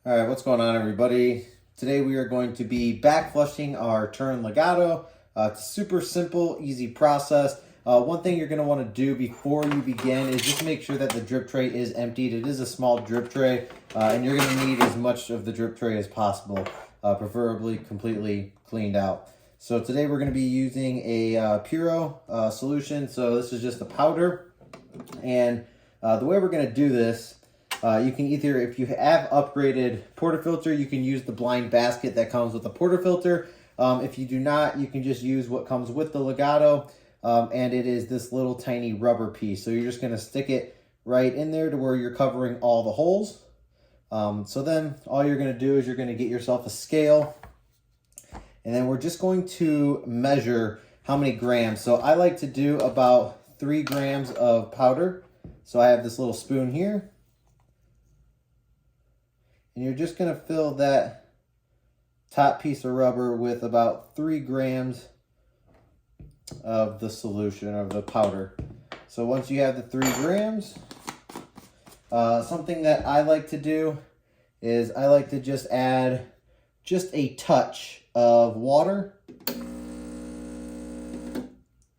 All right, what's going on, everybody? Today we are going to be backflushing our Turin Legato. It's a super simple, easy process. One thing you're going to want to do before you begin is just make sure that the drip tray is emptied. It is a small drip tray, and you're going to need as much of the drip tray as possible, preferably completely cleaned out. So today we're going to be using a Puro solution. So this is just a powder, and the way we're going to do this, you can either, if you have upgraded portafilter, you can use the blind basket that comes with the portafilter. If you do not, you can just use what comes with the Legato, and it is this little tiny rubber piece. So you're just going to stick it right in there to where you're covering all the holes. So then all you're going to do is you're going to get yourself a scale, and then we're just going to measure how many grams. So I like to do about 3 grams of powder. So I have this little spoon here. And you're just going to fill that top piece of rubber with about 3 grams of the solution, of the powder. So once you have the 3 grams, something that I like to do is I like to just add just a touch of water.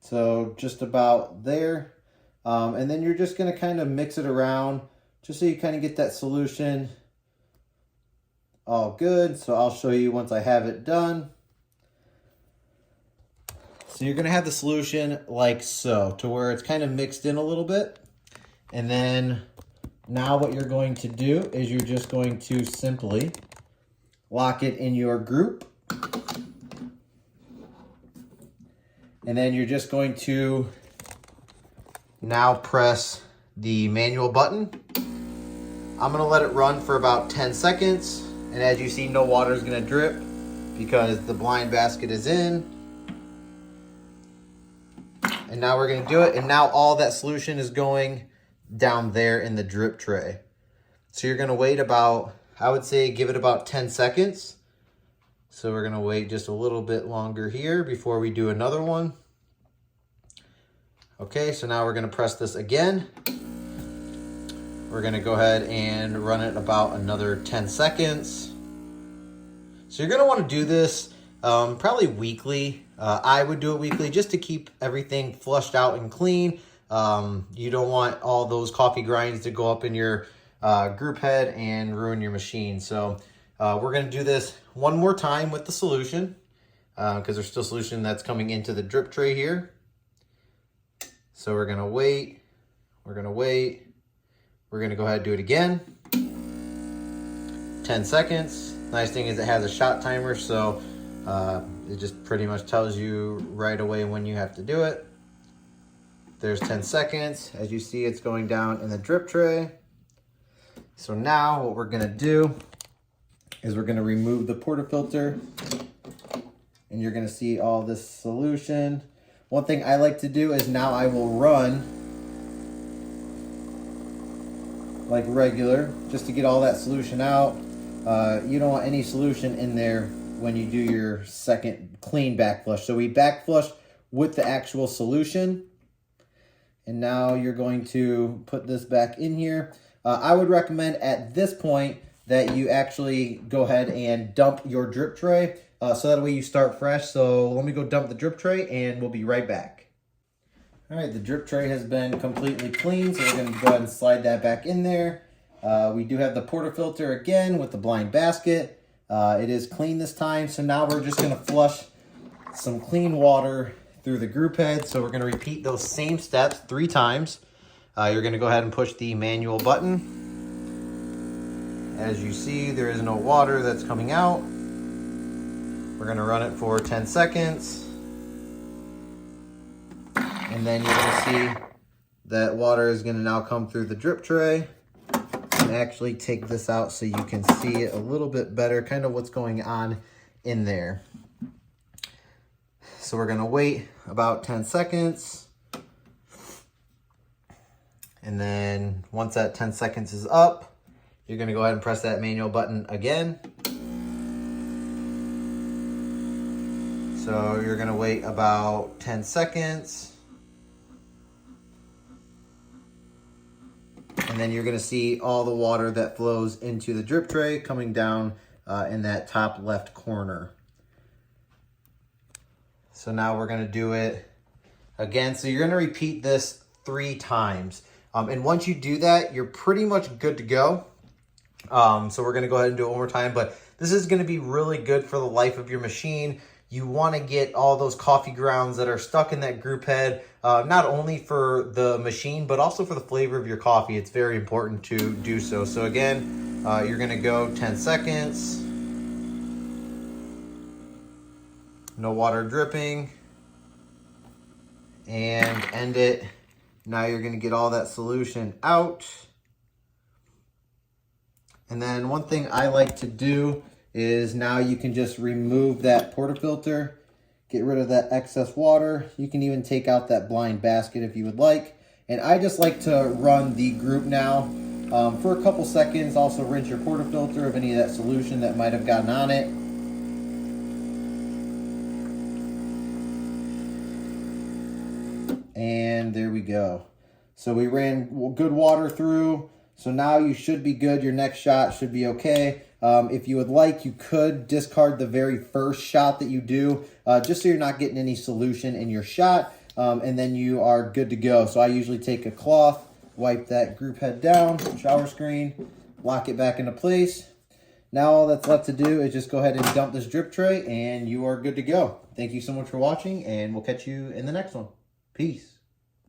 So just about there. And then you're just going to kind of mix it around just so you kind of get that solution all good. So I'll show you once I have it done. So you're going to have the solution like so, to where it's kind of mixed in a little bit. And then now what you're going to do is you're just going to simply lock it in your group. And then you're just going to now press the manual button. I'm going to let it run for about 10 seconds. And as you see, no water is going to drip because the blind basket is in. And now we're going to do it. And now all that solution is going down there in the drip tray. So you're going to wait about, I would say, give it about 10 seconds. So we're going to wait just a little bit longer here before we do another one. Okay, so now we're going to press this again. We're going to go ahead and run it about another 10 seconds. So you're going to want to do this probably weekly. I would do it weekly just to keep everything flushed out and clean. You don't want all those coffee grinds to go up in your group head and ruin your machine. So we're going to do this one more time with the solution because there's still solution that's coming into the drip tray here. So we're going to wait. We're going to wait. We're going to go ahead and do it again. 10 seconds. Nice thing is it has a shot timer, so it just pretty much tells you right away when you have to do it. There's 10 seconds. As you see, it's going down in the drip tray. So now what we're going to do is we're going to remove the portafilter, and you're going to see all this solution. One thing I like to do is now I will run like regular, just to get all that solution out. You don't want any solution in there when you do your second clean backflush. So we backflush with the actual solution. And now you're going to put this back in here. I would recommend at this point that you actually go ahead and dump your drip tray so that way you start fresh. So let me go dump the drip tray and we'll be right back. All right, the drip tray has been completely cleaned, so we're going to go ahead and slide that back in there. We do have the portafilter again with the blind basket. It is clean this time, so now we're just going to flush some clean water through the group head. So we're going to repeat those same steps 3 times. You're going to go ahead and push the manual button. As you see, there is no water that's coming out. We're going to run it for 10 seconds. And then you're going to see that water is going to now come through the drip tray. And actually take this out so you can see it a little bit better, kind of what's going on in there. So we're going to wait about 10 seconds. And then once that 10 seconds is up, you're going to go ahead and press that manual button again. So you're going to wait about 10 seconds. And then you're gonna see all the water that flows into the drip tray coming down in that top left corner. So now we're gonna do it again. So you're gonna repeat this 3 times. And once you do that, you're pretty much good to go. So we're gonna go ahead and do it one more time, but this is gonna be really good for the life of your machine. You wanna get all those coffee grounds that are stuck in that group head, not only for the machine, but also for the flavor of your coffee. It's very important to do so. So again, you're gonna go 10 seconds. No water dripping. And end it. Now you're gonna get all that solution out. And then one thing I like to do is now you can just remove that portafilter, get rid of that excess water. You can even take out that blind basket if you would like. And I just like to run the group now for a couple seconds. Also rinse your portafilter of any of that solution that might have gotten on it. And there we go. So we ran good water through. So now you should be good. Your next shot should be okay. If you would like, you could discard the very first shot that you do, just so you're not getting any solution in your shot, and then you are good to go. So I usually take a cloth, wipe that group head down, shower screen, lock it back into place. Now all that's left to do is just go ahead and dump this drip tray, and you are good to go. Thank you so much for watching, and we'll catch you in the next one. Peace.